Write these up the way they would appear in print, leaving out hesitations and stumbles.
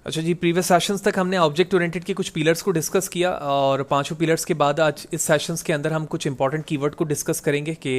अच्छा जी, previous sessions तक हमने ऑब्जेक्ट ओरिएंटेड के कुछ पिलर्स को डिस्कस किया और पांचों पिलर्स के बाद आज इस सेशंस के अंदर हम कुछ इंपॉर्टेंट कीवर्ड को डिस्कस करेंगे कि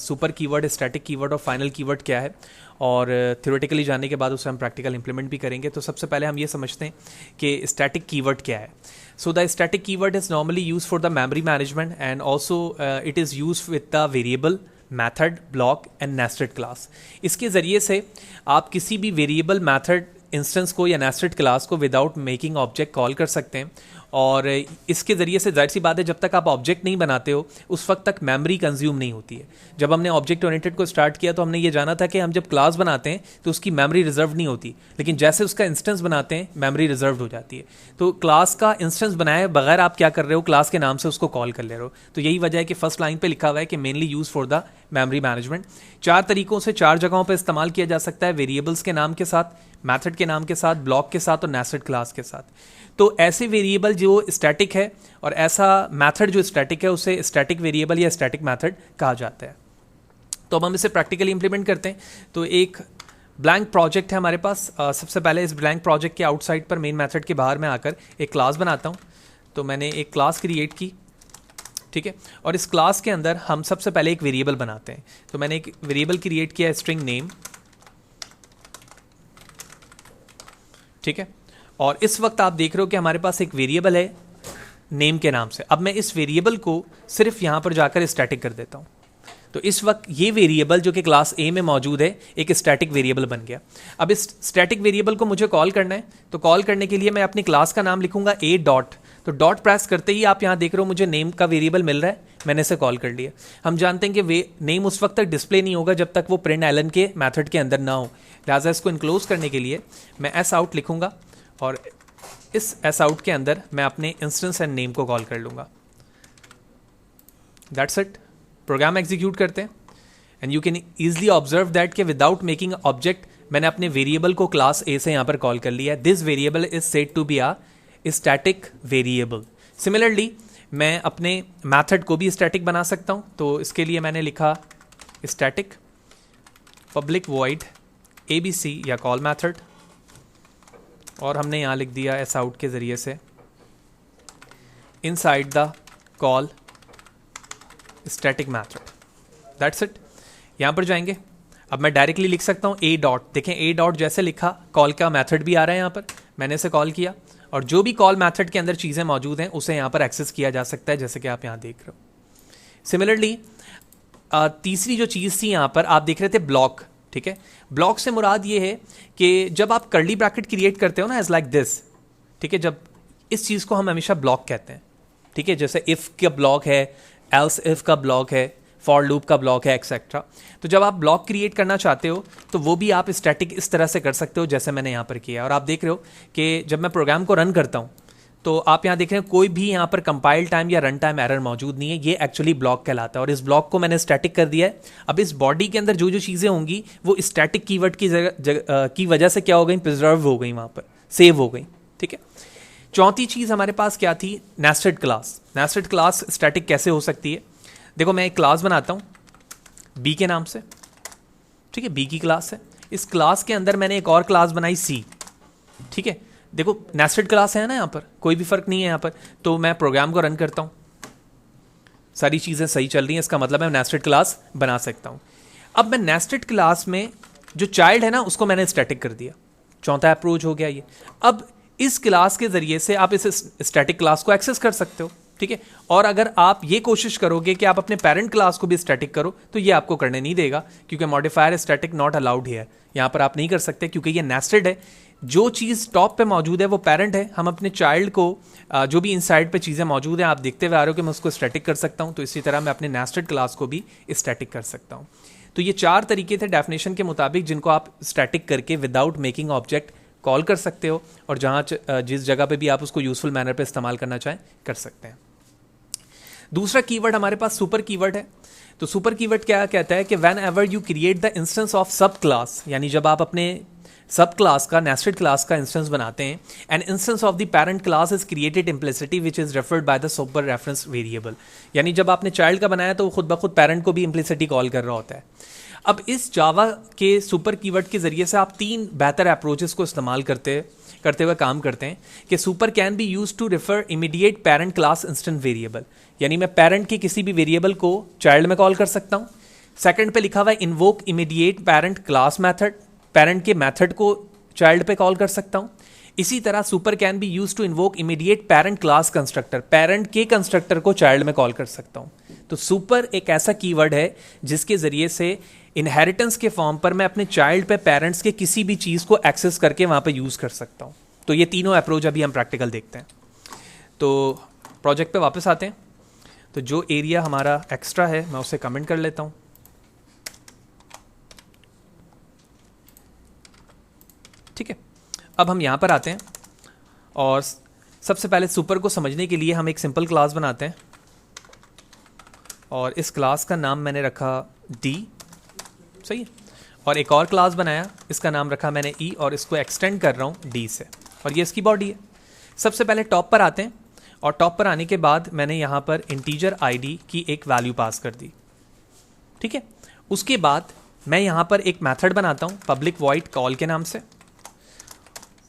सुपर कीवर्ड, स्टैटिक कीवर्ड और फाइनल कीवर्ड क्या है, और थ्योरेटिकली जानने के बाद उसे हम प्रैक्टिकल इंप्लीमेंट भी करेंगे। तो सबसे पहले हम ये समझते हैं कि स्टैटिक कीवर्ड क्या है। So the static keyword is normally use for the memory management and also it is use with the variable, method, block and nested class. इसके ज़रिए से आप किसी भी वेरिएबल, मैथड, इंस्टेंस को या नेस्टेड क्लास को विदाउट मेकिंग ऑब्जेक्ट कॉल कर सकते हैं। और इसके ज़रिए से जाहिर सी बात है, जब तक आप ऑब्जेक्ट नहीं बनाते हो उस वक्त तक मेमोरी कंज्यूम नहीं होती है। जब हमने ऑब्जेक्ट ओरिएंटेड को स्टार्ट किया तो हमने ये जाना था कि हम जब क्लास बनाते हैं तो उसकी मेमोरी रिजर्व नहीं होती, लेकिन जैसे उसका इंस्टेंस बनाते हैं मेमोरी रिजर्व हो जाती है। तो क्लास का इंस्टेंस बनाए बगैर आप क्या कर रहे हो, क्लास के नाम से उसको कॉल कर ले रहे हो। तो यही वजह है कि फर्स्ट लाइन पे लिखा हुआ है कि mainly use for the memory management. चार तरीकों से, चार जगहों पर इस्तेमाल किया जा सकता है, वेरिएबल्स के नाम के साथ, मैथड के नाम के साथ, ब्लॉक के साथ और नेस्टेड क्लास के साथ। तो ऐसे वेरिएबल जो स्टैटिक है और ऐसा मैथड जो स्टैटिक है उसे स्टैटिक वेरिएबल या स्टैटिक मैथड कहा जाता है। तो अब हम इसे प्रैक्टिकली इंप्लीमेंट करते हैं। तो एक ब्लैंक प्रोजेक्ट है हमारे पास। सबसे पहले इस ब्लैंक प्रोजेक्ट के आउटसाइड पर मेन मैथड के बाहर मैं आकर एक क्लास बनाता हूँ। तो मैंने एक क्लास क्रिएट की, ठीक है, और इस क्लास के अंदर हम सबसे पहले एक वेरिएबल बनाते हैं। तो मैंने एक वेरिएबल क्रिएट किया, स्ट्रिंग नेम, ठीक है। और इस वक्त आप देख रहे हो कि हमारे पास एक वेरिएबल है नेम के नाम से। अब मैं इस वेरिएबल को सिर्फ यहां पर जाकर स्टैटिक कर देता हूं। तो इस वक्त ये वेरिएबल जो कि क्लास ए में मौजूद है एक स्टैटिक वेरिएबल बन गया। अब इस स्टैटिक वेरिएबल को मुझे कॉल करना है, तो कॉल करने के लिए मैं अपनी क्लास का नाम लिखूंगा ए डॉट। तो डॉट प्रेस करते ही आप यहां देख रहे हो मुझे नेम का वेरिएबल मिल रहा है, मैंने इसे कॉल कर लिया। हम जानते हैं कि नेम उस वक्त तक डिस्प्ले नहीं होगा जब तक वो प्रिंट एलन के मैथड के अंदर ना हो। लिहाजा इसको इनक्लोज करने के लिए मैं एस आउट लिखूंगा और इस एस आउट के अंदर मैं अपने इंस्टेंस एंड नेम को कॉल कर लूंगा। That's it. प्रोग्राम एग्जीक्यूट करते हैं and you can easily observe that कि विदाउट मेकिंग ऑब्जेक्ट मैंने अपने वेरिएबल को क्लास ए से यहां पर कॉल कर लिया है। This variable is said to be a static variable. Similarly मैं अपने मैथड को भी स्टैटिक बना सकता हूं। तो इसके लिए मैंने लिखा स्टैटिक पब्लिक वॉइड एबीसी या कॉल मैथड, और हमने यहां लिख दिया एस आउट के जरिए से inside the call static method. That's it. यहां पर जाएंगे, अब मैं डायरेक्टली लिख सकता हूं ए डॉट। देखें ए डॉट जैसे लिखा, कॉल का मैथड भी आ रहा है यहां पर, मैंने इसे कॉल किया और जो भी कॉल मैथड के अंदर चीजें मौजूद हैं उसे यहां पर एक्सेस किया जा सकता है, जैसे कि आप यहां देख रहे हो। सिमिलरली तीसरी जो चीज थी यहां पर आप देख रहे थे ब्लॉक, ठीक है। ब्लॉक से मुराद ये है कि जब आप कर्ली ब्रैकेट क्रिएट करते हो ना, एज लाइक दिस, ठीक है, जब इस चीज को हम हमेशा ब्लॉक कहते हैं, ठीक है। जैसे इफ का ब्लॉक है, एल्स इफ का ब्लॉक है, फॉर लूप का ब्लॉक है, एक्सेट्रा। तो जब आप ब्लॉक क्रिएट करना चाहते हो तो वो भी आप स्टैटिक इस तरह से कर सकते हो जैसे मैंने यहां पर किया। और आप देख रहे हो कि जब मैं प्रोग्राम को रन करता हूं तो आप यहां देख रहे हैं कोई भी यहां पर कंपाइल टाइम या रन टाइम एरर मौजूद नहीं है। ये एक्चुअली ब्लॉक कहलाता है और इस ब्लॉक को मैंने स्टैटिक कर दिया है। अब इस बॉडी के अंदर जो जो चीजें होंगी वो स्टैटिक कीवर्ड की वजह से क्या हो गई, प्रिजर्व हो गई, वहां पर सेव हो गई, ठीक है। चौथी चीज हमारे पास क्या थी, nested class. Nested class static कैसे हो सकती है? देखो मैं एक क्लास बनाता हूं बी के नाम से, ठीक है, बी की क्लास है। इस क्लास के अंदर मैंने एक और क्लास बनाई सी, ठीक है। देखो नेस्टेड क्लास है ना, यहां पर कोई भी फर्क नहीं है यहां पर। तो मैं प्रोग्राम को रन करता हूं, सारी चीजें सही चल रही हैं, इसका मतलब मैं नेस्टेड क्लास बना सकता हूं। अब मैं नेस्टेड क्लास में जो चाइल्ड है ना उसको मैंने स्टैटिक कर दिया। चौथा अप्रोच हो गया ये। अब इस क्लास के जरिए से आप इस स्टैटिक क्लास को एक्सेस कर सकते हो, ठीक है। और अगर आप ये कोशिश करोगे कि आप अपने पेरेंट क्लास को भी स्टैटिक करो तो ये आपको करने नहीं देगा, क्योंकि मॉडिफायर स्टैटिक नॉट अलाउड है, यहां पर आप नहीं कर सकते क्योंकि ये नेस्टेड है। जो चीज टॉप पे मौजूद है वो पेरेंट है। हम अपने चाइल्ड को जो भी इनसाइड पे चीजें मौजूद हैं आप देखते हुए आ रहे हो कि मैं उसको स्टैटिक कर सकता हूं, तो इसी तरह मैं अपने नेस्टेड क्लास को भी स्टैटिक कर सकता हूं। तो ये चार तरीके थे डेफिनेशन के मुताबिक जिनको आप स्टैटिक करके विदाउट मेकिंग ऑब्जेक्ट कॉल कर सकते हो, और जहां जिस जगह पे भी आप उसको यूजफुल मैनर पे इस्तेमाल करना चाहें कर सकते हैं। दूसरा कीवर्ड हमारे पास सुपर कीवर्ड है। तो सुपर कीवर्ड क्या कहता है कि when ever you create the instance of सब क्लास, यानी जब आप अपने सब क्लास का, नेस्टेड क्लास का इंस्टेंस बनाते हैं, and instance of the parent class is created implicitly which is referred by the super reference variable. यानी जब आपने चाइल्ड का बनाया तो वो खुद ब खुद पेरेंट को भी इम्प्लिसिटी कॉल कर रहा होता है। अब इस जावा के सुपर कीवर्ड के जरिए से आप 3 बेहतर अप्रोचेस को इस्तेमाल करते हुए काम करते हैं कि super can be use to refer immediate parent class instant variable, यानी मैं पेरेंट के किसी भी वेरिएबल को चाइल्ड में कॉल कर सकता हूं। सेकंड पे लिखा हुआ है invoke immediate parent class method, parent के मेथड को चाइल्ड पे कॉल कर सकता हूं। इसी तरह super can be use to invoke immediate parent class constructor, parent के कंस्ट्रक्टर को चाइल्ड में कॉल कर सकता हूं। तो सुपर एक ऐसा कीवर्ड है जिसके जरिए से इनहेरिटेंस के फॉर्म पर मैं अपने चाइल्ड पे पेरेंट्स के किसी भी चीज को एक्सेस करके वहां पे यूज कर सकता हूं। तो ये तीनों अप्रोच अभी हम प्रैक्टिकल देखते हैं। तो प्रोजेक्ट पे वापस आते हैं। तो जो एरिया हमारा एक्स्ट्रा है मैं उसे कमेंट कर लेता हूं। ठीक है, अब हम यहां पर आते हैं और सबसे पहले सुपर को समझने के लिए हम एक सिंपल क्लास बनाते हैं और इस क्लास का नाम मैंने रखा डी, सही है। और एक और क्लास बनाया, इसका नाम रखा मैंने ई और इसको एक्सटेंड कर रहा हूं डी से, और ये इसकी बॉडी है। सबसे पहले टॉप पर आते हैं और टॉप पर आने के बाद मैंने यहां पर इंटीजर आईडी की एक वैल्यू पास कर दी। ठीक है, उसके बाद मैं यहां पर एक मेथड बनाता हूं पब्लिक वॉइड कॉल के नाम से,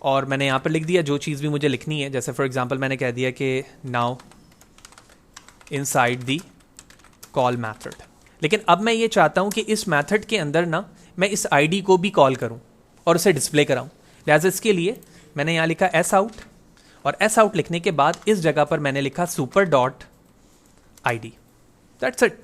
और मैंने यहां पर लिख दिया जो चीज़ भी मुझे लिखनी है। जैसे फॉर एग्जांपल मैंने कह दिया कि now inside the call method. लेकिन अब मैं ये चाहता हूं कि इस मेथड के अंदर ना मैं इस आईडी को भी कॉल करूं और उसे डिस्प्ले कराऊं। लिहाजा इसके लिए मैंने यहां लिखा एस आउट, और एस आउट लिखने के बाद इस जगह पर मैंने लिखा super dot ID. That's it.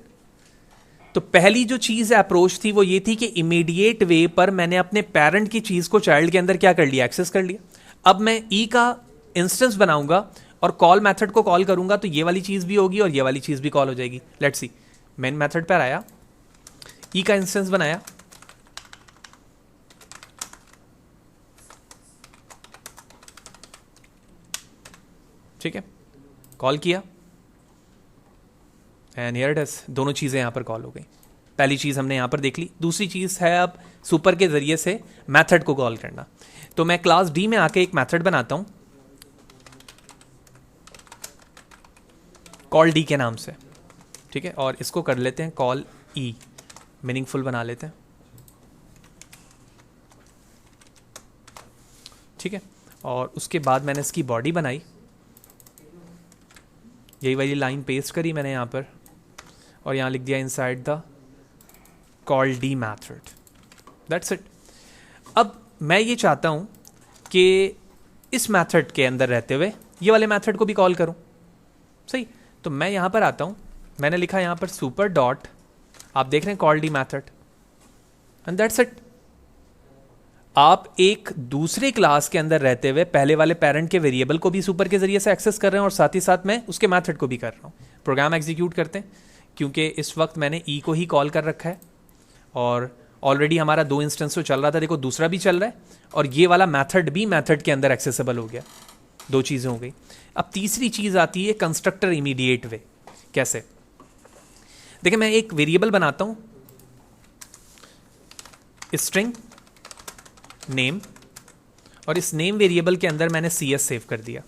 तो पहली जो चीज अप्रोच थी वो ये थी कि इमीडिएट वे पर मैंने अपने पेरेंट की चीज को चाइल्ड के अंदर क्या कर लिया, एक्सेस कर लिया। अब मैं ई का इंस्टेंस बनाऊंगा और कॉल मेथड को कॉल करूंगा तो ये वाली चीज भी होगी और ये वाली चीज भी कॉल हो जाएगी। लेट्स सी, मेन मेथड पर आया, ई का इंस्टेंस बनाया, ठीक है, कॉल किया एंड हियर इट इज। दोनों चीजें यहां पर कॉल हो गई। पहली चीज हमने यहां पर देख ली। दूसरी चीज है अब सुपर के जरिए से मेथड को कॉल करना। तो मैं क्लास डी में आके एक मेथड बनाता हूं कॉल डी के नाम से, ठीक है, और इसको कर लेते हैं कॉल ई, मीनिंगफुल बना लेते हैं। ठीक है, और उसके बाद मैंने इसकी बॉडी बनाई, यही वाली लाइन पेस्ट करी मैंने यहाँ पर और यहाँ लिख दिया inside the call D method. That's it. अब मैं ये चाहता हूँ कि इस मैथड के अंदर रहते हुए ये वाले मैथड को भी कॉल करूँ, सही। तो मैं यहाँ पर आता हूँ, मैंने लिखा यहाँ पर सुपर डॉट, आप देख रहे हैं call D method, and that's it. आप एक दूसरे क्लास के अंदर रहते हुए पहले वाले पेरेंट के वेरिएबल को भी सुपर के जरिए से एक्सेस कर रहे हैं और साथ ही साथ मैं उसके मेथड को भी कर रहा हूँ। प्रोग्राम एग्जीक्यूट करते हैं, क्योंकि इस वक्त मैंने ई को ही कॉल कर रखा है और ऑलरेडी हमारा 2 इंस्टेंस तो चल रहा था, देखो दूसरा भी चल रहा है और ये वाला मैथड भी मैथड के अंदर एक्सेसिबल हो गया। 2 चीज़ें हो गई। अब तीसरी चीज़ आती है कंस्ट्रक्टर इमीडिएट वे। कैसे? देखिए, मैं एक वेरिएबल बनाता हूँ स्ट्रिंग नेम, और इस नेम वेरिएबल के अंदर मैंने CS सेव कर दिया,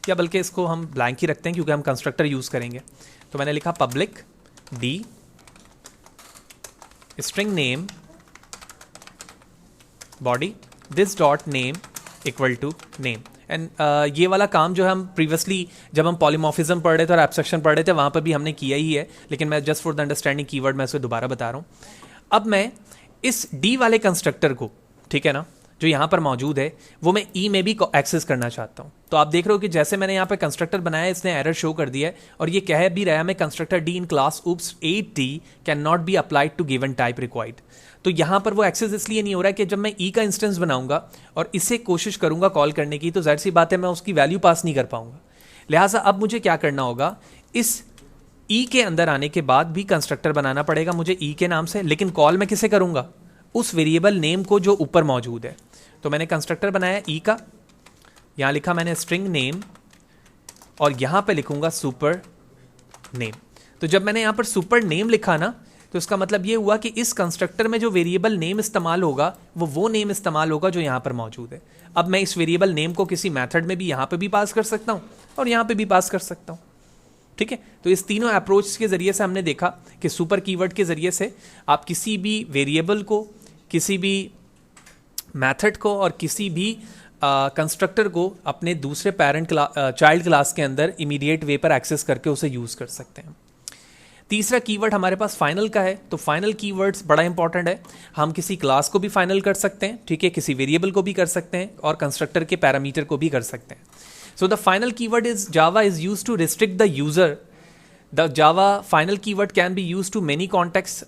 या बल्कि इसको हम ब्लैंक ही रखते हैं क्योंकि हम कंस्ट्रक्टर यूज करेंगे। तो मैंने लिखा public D string name body this dot name equal to name. And ये वाला काम जो है हम प्रीवियसली जब हम पॉलीमॉर्फिज्म पढ़ रहे थे और एब्स्ट्रैक्शन पढ़ रहे थे वहाँ पर भी हमने किया ही है, लेकिन मैं just for the understanding keyword मैं इसे दोबारा बता रहा हूँ। अब मैं इस डी वाले कंस्ट्रक्टर को, ठीक है ना, जो यहाँ पर मौजूद है वो मैं ई में भी एक्सेस करना चाहता हूँ। तो आप देख रहे हो कि जैसे मैंने यहाँ पे कंस्ट्रक्टर बनाया इसने एरर शो कर दिया है और ये कह भी रहा है मैं constructor D in class oops 8D can not be applied to given type required. तो यहाँ पर वो एक्सेस इसलिए नहीं हो रहा है कि जब मैं ई का इंस्टेंस बनाऊंगा और इसे कोशिश करूंगा कॉल करने की तो जाहिर सी बात है मैं उसकी वैल्यू पास नहीं कर पाऊंगा। लिहाजा अब मुझे क्या करना होगा, इस ई के अंदर आने के बाद भी कंस्ट्रक्टर बनाना पड़ेगा मुझे ई के नाम से, लेकिन कॉल मैं किसे करूंगा, उस वेरिएबल नेम को जो ऊपर मौजूद है। तो मैंने कंस्ट्रक्टर बनाया ई का, यहां लिखा मैंने स्ट्रिंग नेम और यहां पे लिखूंगा सुपर नेम। तो जब मैंने यहां पर सुपर नेम लिखा ना तो इसका मतलब ये हुआ कि इस कंस्ट्रक्टर में जो वेरिएबल नेम इस्तेमाल होगा वो नेम इस्तेमाल होगा जो यहां पर मौजूद है। अब मैं इस वेरिएबल नेम को किसी मेथड में भी यहां पे भी पास कर सकता हूं और यहां पे भी पास कर सकता हूं, ठीक है। तो इस तीनों अप्रोच के जरिए से हमने देखा कि सुपर कीवर्ड के जरिए से आप किसी भी वेरिएबल को, किसी भी मेथड को और किसी भी कंस्ट्रक्टर को अपने दूसरे चाइल्ड क्लास के अंदर इमीडिएट वे पर एक्सेस करके उसे यूज कर सकते हैं। तीसरा कीवर्ड हमारे पास फाइनल का है। तो फाइनल कीवर्ड्स बड़ा इंपॉर्टेंट है। हम किसी क्लास को भी फाइनल कर सकते हैं, ठीक है, किसी वेरिएबल को भी कर सकते हैं और कंस्ट्रक्टर के पैरामीटर को भी कर सकते हैं। So the final keyword is Java is used to restrict the user. The Java final keyword can be used to many contexts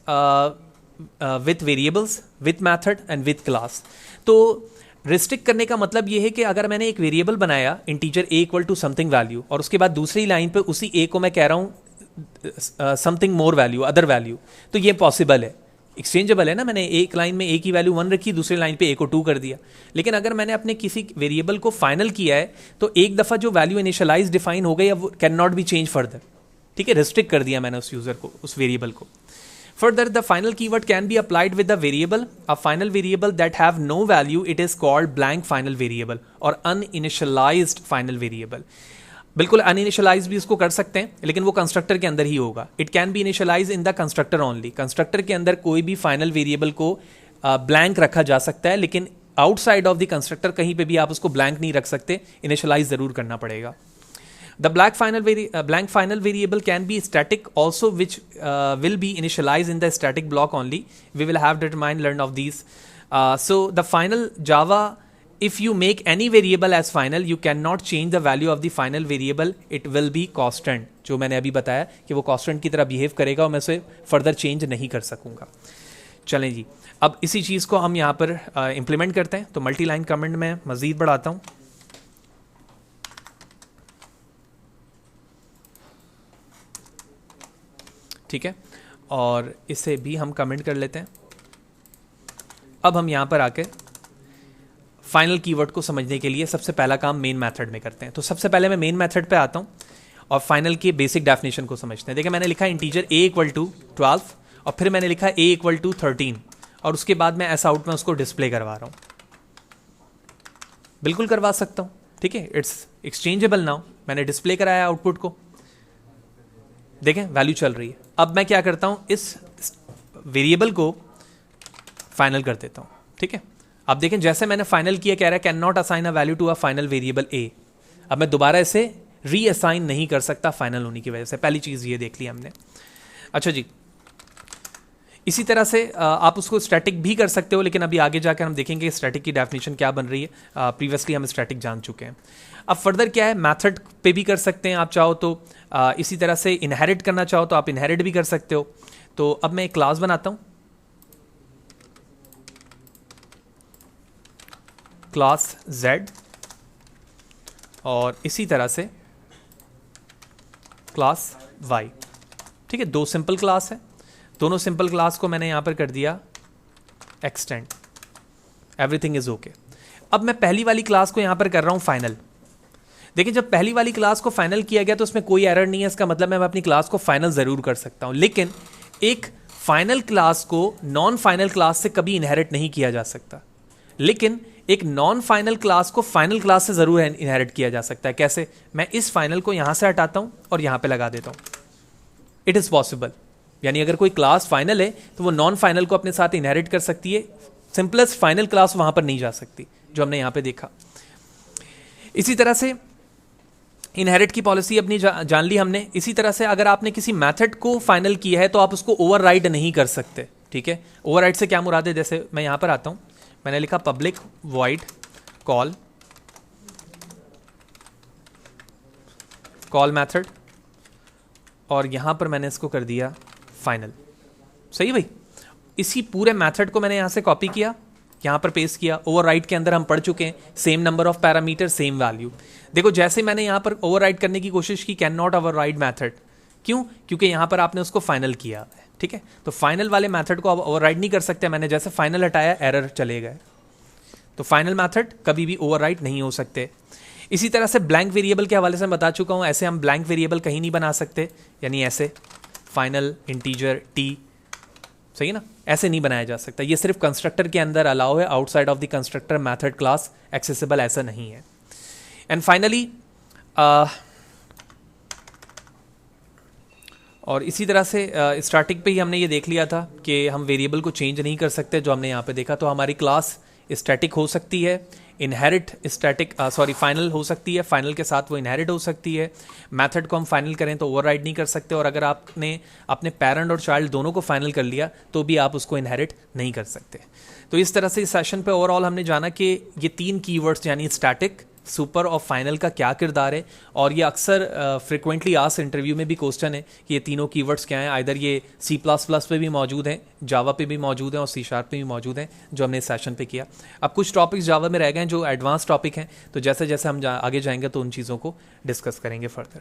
with variables, with method and with class. तो restrict करने का मतलब ये है कि अगर मैंने एक वेरिएबल बनाया integer A equal to something value और उसके बाद दूसरी लाइन पे उसी ए को मैं कह रहा हूँ something more value, other value, तो ये पॉसिबल है, एक्सचेंजेबल है ना। मैंने एक लाइन में ए की वैल्यू 1 रखी, दूसरी लाइन पे ए को 2 कर दिया। लेकिन अगर मैंने अपने किसी वेरिएबल को फाइनल किया है तो एक दफ़ा जो वैल्यू इनिशियलाइज डिफाइन हो गई अब can not B change further, ठीक है, रिस्ट्रिक्ट कर दिया मैंने उस यूजर को, उस वेरिएबल को। Further, the final keyword can be applied with the variable. A final variable that have no value, it is called blank final variable or uninitialized final variable. बिल्कुल अनइनिशियलाइज भी इसको कर सकते हैं, लेकिन वो कंस्ट्रक्टर के अंदर ही होगा। It can be initialize in the constructor only. Constructor के अंदर कोई भी फाइनल वेरिएबल को ब्लैंक रखा जा सकता है, लेकिन आउटसाइड ऑफ द कंस्ट्रक्टर कहीं पे भी आप उसको ब्लैंक नहीं रख सकते, इनिशियलाइज जरूर करना पड़ेगा। The blank final variable can be static also, which will be initialized in the static block only. We will have determined learn of these. So the final Java, if you make any variable as final, you cannot change the value of the final variable. It will be constant. जो मैंने अभी बताया कि वो constant की तरह behave करेगा और मैं उसे further change नहीं कर सकूँगा। चलें जी, अब इसी चीज़ को हम यहाँ पर implement करते हैं। तो multi line comment में मज़ीद बढ़ाता हूँ। ठीक है, और इसे भी हम कमेंट कर लेते हैं। अब हम यहाँ पर आके फाइनल कीवर्ड को समझने के लिए सबसे पहला काम मेन मेथड में करते हैं। तो सबसे पहले मैं मेन मेथड पे आता हूँ और फाइनल की बेसिक डेफिनेशन को समझते हैं। देखिए, मैंने लिखा इंटीजर a इक्वल टू 12 और फिर मैंने लिखा a इक्वल टू 13 और उसके बाद मैं ऐसा आउट में उसको डिस्प्ले करवा रहा हूँ। बिल्कुल करवा सकता हूँ, ठीक है, इट्स एक्सचेंजेबल नाउ। मैंने डिस्प्ले कराया आउटपुट को, देखें वैल्यू चल रही है। अब मैं क्या करता हूं, इस वेरिएबल को फाइनल कर देता हूं, ठीक है। अब देखें जैसे मैंने फाइनल किया, कह रहा है can not assign a value to a final variable A. अब मैं दोबारा इसे रीअसाइन नहीं कर सकता फाइनल होने की वजह से। पहली चीज ये देख ली हमने। अच्छा जी, इसी तरह से आप उसको स्टैटिक भी कर सकते हो, लेकिन अभी आगे जाकर हम देखेंगे स्टैटिक की डेफिनेशन क्या बन रही है। प्रीवियसली हम स्टैटिक जान चुके हैं। अब फर्दर क्या है, मेथड पे भी कर सकते हैं आप चाहो तो। इसी तरह से इनहेरिट करना चाहो तो आप इनहेरिट भी कर सकते हो। तो अब मैं एक क्लास बनाता हूं, क्लास Z, और इसी तरह से क्लास Y, ठीक है। दो सिंपल क्लास है, दोनों सिंपल क्लास को मैंने यहां पर कर दिया एक्सटेंड, एवरीथिंग इज ओके। अब मैं पहली वाली क्लास को यहां पर कर रहा हूं फाइनल। देखिए, जब पहली वाली क्लास को फाइनल किया गया तो उसमें कोई एरर नहीं है, इसका मतलब मैं अपनी क्लास को फाइनल जरूर कर सकता हूं। लेकिन एक फाइनल क्लास को नॉन फाइनल क्लास से कभी इनहेरिट नहीं किया जा सकता, लेकिन एक नॉन फाइनल क्लास को फाइनल क्लास से जरूर इनहेरिट किया जा सकता है। कैसे? मैं इस फाइनल को यहां से हटाता हूं और यहां पे लगा देता हूं। इट इज पॉसिबल, यानी अगर कोई क्लास फाइनल है तो वो नॉन फाइनल को अपने साथ इनहेरिट कर सकती है। सिंपलेस्ट फाइनल क्लास वहां पर नहीं जा सकती, जो हमने यहां पे देखा। इसी तरह से इनहेरिट की पॉलिसी अपनी जान ली हमने। इसी तरह से अगर आपने किसी मेथड को फाइनल किया है तो आप उसको ओवरराइड नहीं कर सकते, ठीक है। ओवरराइड से क्या मुराद है, जैसे मैं यहां पर आता हूं, मैंने लिखा पब्लिक वॉइड कॉल मेथड और यहां पर मैंने इसको कर दिया फाइनल। सही भाई, इसी पूरे मेथड को मैंने यहां से कॉपी किया, यहां पर पेस्ट किया। ओवरराइड के अंदर हम पढ़ चुके हैं, same number of parameter same value. देखो, जैसे मैंने यहां पर ओवरराइड करने की कोशिश की, कैन नॉट ओवरराइड मेथड। क्यों? क्योंकि यहां पर आपने उसको फाइनल किया है, ठीक है। तो फाइनल वाले मेथड को आप ओवरराइड नहीं कर सकते। मैंने जैसे फाइनल हटाया, एरर चले गए। तो फाइनल मेथड कभी भी ओवरराइड नहीं हो सकते। इसी तरह से ब्लैंक वेरिएबल के हवाले से मैं बता चुका हूं, ऐसे हम ब्लैंक वेरिएबल कहीं नहीं बना सकते, यानी ऐसे फाइनल इंटीजर टी, सही है ना, ऐसे नहीं बनाया जा सकता। ये सिर्फ कंस्ट्रक्टर के अंदर अलाउ है, outside of the constructor method class accessible ऐसा नहीं है। एंड फाइनली और इसी तरह से स्टैटिक पे ही हमने ये देख लिया था कि हम वेरिएबल को चेंज नहीं कर सकते, जो हमने यहाँ पे देखा। तो हमारी क्लास स्टैटिक हो सकती है, इनहेरिट स्टैटिक फाइनल हो सकती है, फाइनल के साथ वो इनहेरिट हो सकती है। मेथड को हम फाइनल करें तो ओवरराइड नहीं कर सकते, और अगर आपने अपने पेरेंट और चाइल्ड दोनों को फाइनल कर लिया तो भी आप उसको इनहेरिट नहीं कर सकते। तो इस तरह से इस सेशन पे ओवरऑल हमने जाना कि ये 3 कीवर्ड्स यानी स्टैटिक, सुपर और फाइनल का क्या किरदार है। और ये अक्सर फ्रिक्वेंटली आस इंटरव्यू में भी क्वेश्चन है कि ये तीनों कीवर्ड्स क्या हैं। आइदर ये C++ पे भी मौजूद हैं, जावा पे भी मौजूद हैं और C# पे भी मौजूद हैं, जो हमने इस सेशन पे किया। अब कुछ टॉपिक्स जावा में रह गए हैं जो एडवांस टॉपिक हैं, तो जैसे जैसे हम आगे जाएंगे तो उन चीज़ों को डिस्कस करेंगे फर्दर।